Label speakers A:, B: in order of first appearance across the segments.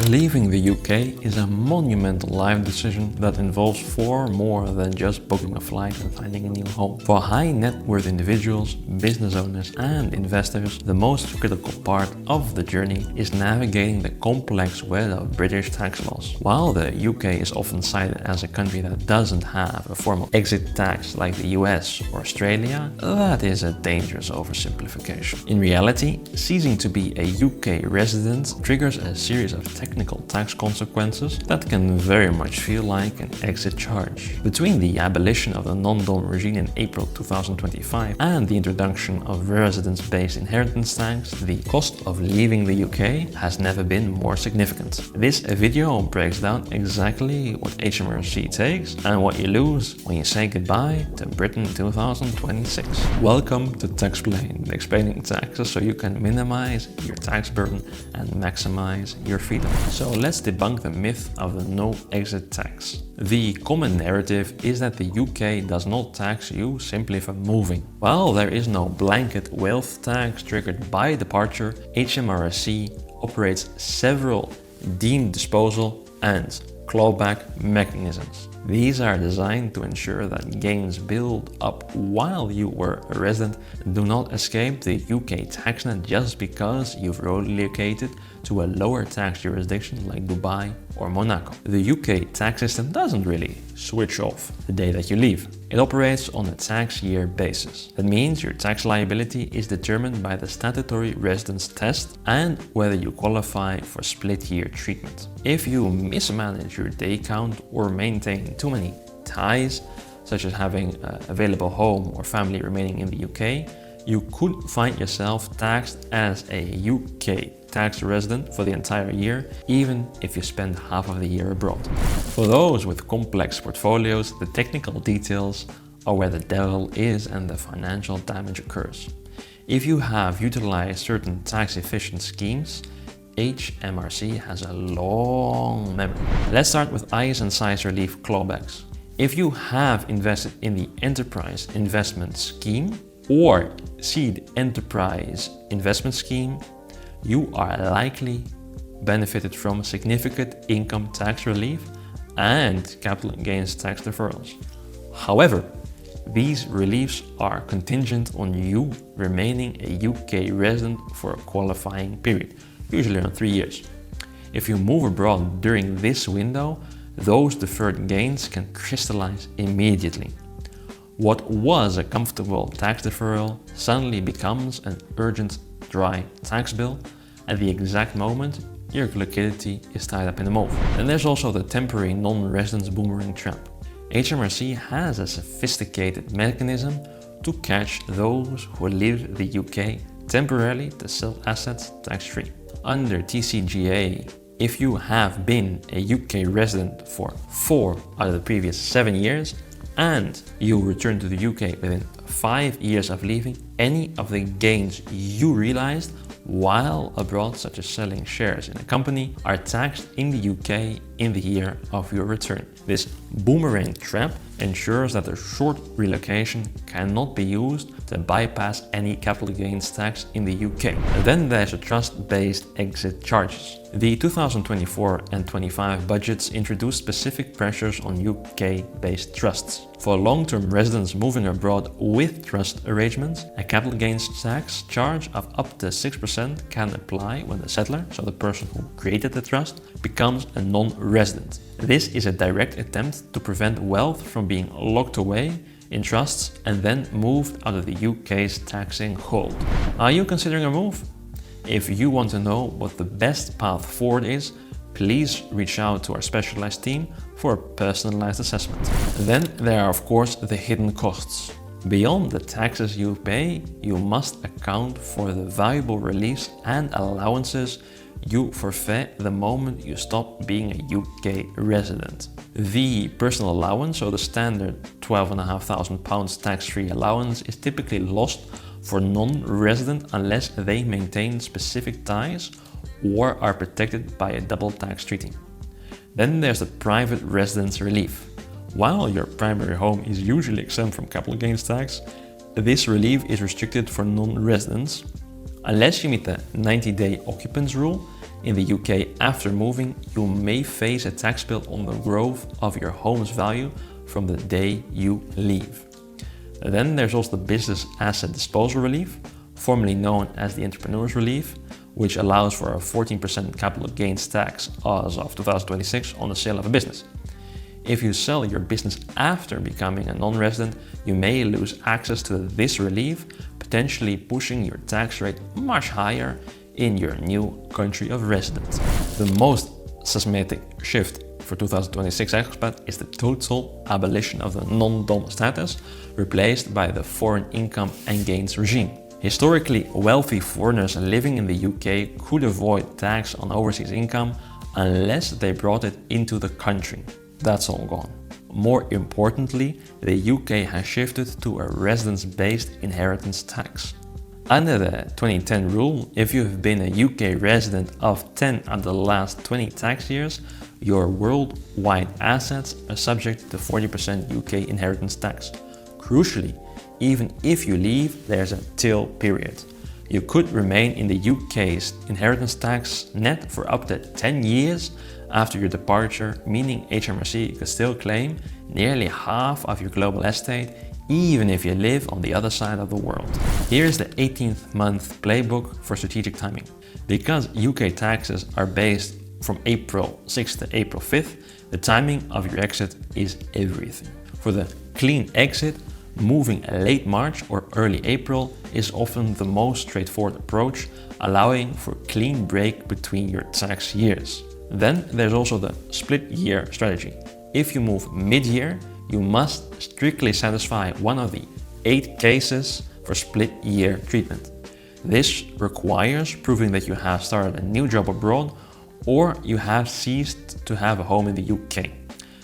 A: Leaving the UK is a monumental life decision that involves far more than just booking a flight and finding a new home. For high net worth individuals, business owners and investors, the most critical part of the journey is navigating the complex web of British tax laws. While the UK is often cited as a country that doesn't have a formal exit tax like the US or Australia, that is a dangerous oversimplification. In reality, ceasing to be a UK resident triggers a series of technical tax consequences that can very much feel like an exit charge. Between the abolition of the non-dom regime in April 2025 and the introduction of residence-based inheritance tax, the cost of leaving the UK has never been more significant. This video breaks down exactly what HMRC takes and what you lose when you say goodbye to Britain 2026. Welcome to Taxplain, explaining taxes so you can minimize your tax burden and maximize your freedom. So let's debunk the myth of the no exit tax. The common narrative is that the UK does not tax you simply for moving. While there is no blanket wealth tax triggered by departure, HMRC operates several deemed disposal and clawback mechanisms. These are designed to ensure that gains built up while you were a resident do not escape the UK tax net just because you've relocated to a lower tax jurisdiction like Dubai or Monaco. The UK tax system doesn't really switch off the day that you leave. It operates on a tax year basis. That means your tax liability is determined by the Statutory Residence Test and whether you qualify for split year treatment. If you mismanage your day count or maintain too many ties, such as having an available home or family remaining in the UK, you could find yourself taxed as a UK tax resident for the entire year, even if you spend half of the year abroad. For those with complex portfolios, the technical details are where the devil is and the financial damage occurs. If you have utilized certain tax-efficient schemes, HMRC has a long memory. Let's start with EIS and SEIS relief clawbacks. If you have invested in the Enterprise Investment Scheme or Seed Enterprise Investment Scheme, you are likely benefited from significant income tax relief and capital gains tax deferrals. However, these reliefs are contingent on you remaining a UK resident for a qualifying period, usually around 3 years. If you move abroad during this window, those deferred gains can crystallize immediately. What was a comfortable tax deferral suddenly becomes an urgent dry tax bill at the exact moment your liquidity is tied up in a move. And there's also the temporary non-residence boomerang trap. HMRC has a sophisticated mechanism to catch those who leave the UK temporarily to sell assets tax-free. Under TCGA, if you have been a UK resident for 4 out of the previous 7 years and you return to the UK within 5 years of leaving, any of the gains you realized while abroad, such as selling shares in a company, are taxed in the UK in the year of your return. This boomerang trap ensures that a short relocation cannot be used to bypass any capital gains tax in the UK. Then there's a trust-based exit charges. The 2024 and 25 budgets introduced specific pressures on UK-based trusts. For long-term residents moving abroad with trust arrangements, a capital gains tax charge of up to 6% can apply when the settlor, so the person who created the trust, becomes a non-resident. This is a direct attempt to prevent wealth from being locked away in trusts and then moved out of the UK's taxing hold. Are you considering a move? If you want to know what the best path forward is, please reach out to our specialized team for a personalized assessment. Then there are of course the hidden costs. Beyond the taxes you pay, you must account for the valuable reliefs and allowances you forfeit the moment you stop being a UK resident. The personal allowance, or the standard £12,500 tax-free allowance, is typically lost for non-resident unless they maintain specific ties or are protected by a double tax treaty. Then there's the private residence relief. While your primary home is usually exempt from capital gains tax, this relief is restricted for non-residents. Unless you meet the 90-day occupants rule, in the UK after moving, you may face a tax bill on the growth of your home's value from the day you leave. Then there's also the business asset disposal relief, formerly known as the entrepreneur's relief, which allows for a 14% capital gains tax as of 2026 on the sale of a business. If you sell your business after becoming a non-resident, you may lose access to this relief, potentially pushing your tax rate much higher in your new country of residence. The most seismic shift for 2026 expat is the total abolition of the non-dom status, replaced by the foreign income and gains regime. Historically, wealthy foreigners living in the UK could avoid tax on overseas income unless they brought it into the country. That's all gone. More importantly, the UK has shifted to a residence-based inheritance tax. Under the 2010 rule, if you have been a UK resident of 10 of the last 20 tax years, your worldwide assets are subject to 40% UK inheritance tax. Crucially, even if you leave, there's a till period. You could remain in the UK's inheritance tax net for up to 10 years after your departure, meaning HMRC could still claim nearly half of your global estate, even if you live on the other side of the world. Here's the 18th month playbook for strategic timing. Because UK taxes are based from April 6th to April 5th, the timing of your exit is everything. For the clean exit, moving late March or early April is often the most straightforward approach, allowing for a clean break between your tax years. Then there's also the split year strategy. If you move mid-year, you must strictly satisfy one of the 8 cases for split year treatment. This requires proving that you have started a new job abroad or you have ceased to have a home in the UK.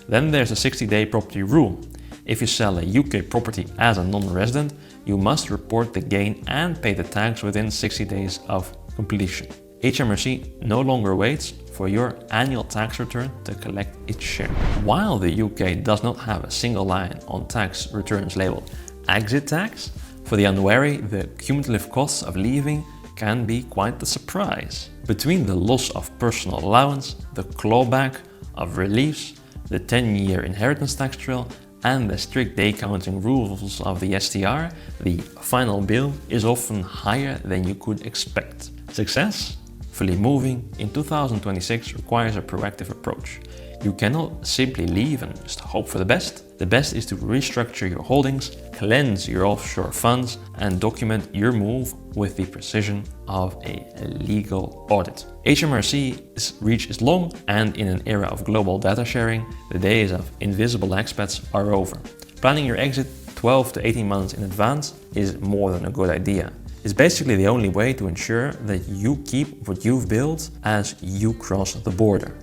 A: Then there's a 60-day property rule. If you sell a UK property as a non-resident, you must report the gain and pay the tax within 60 days of completion. HMRC no longer waits for your annual tax return to collect its share. While the UK does not have a single line on tax returns labeled exit tax, for the unwary, the cumulative costs of leaving can be quite the surprise. Between the loss of personal allowance, the clawback of reliefs, the 10-year inheritance tax trail, and the strict day counting rules of the STR, the final bill is often higher than you could expect. Success? Fully moving in 2026 requires a proactive approach. You cannot simply leave and just hope for the best. The best is to restructure your holdings, cleanse your offshore funds, and document your move with the precision of a legal audit. HMRC's reach is long, and in an era of global data sharing, the days of invisible expats are over. Planning your exit 12 to 18 months in advance is more than a good idea. It's basically the only way to ensure that you keep what you've built as you cross the border.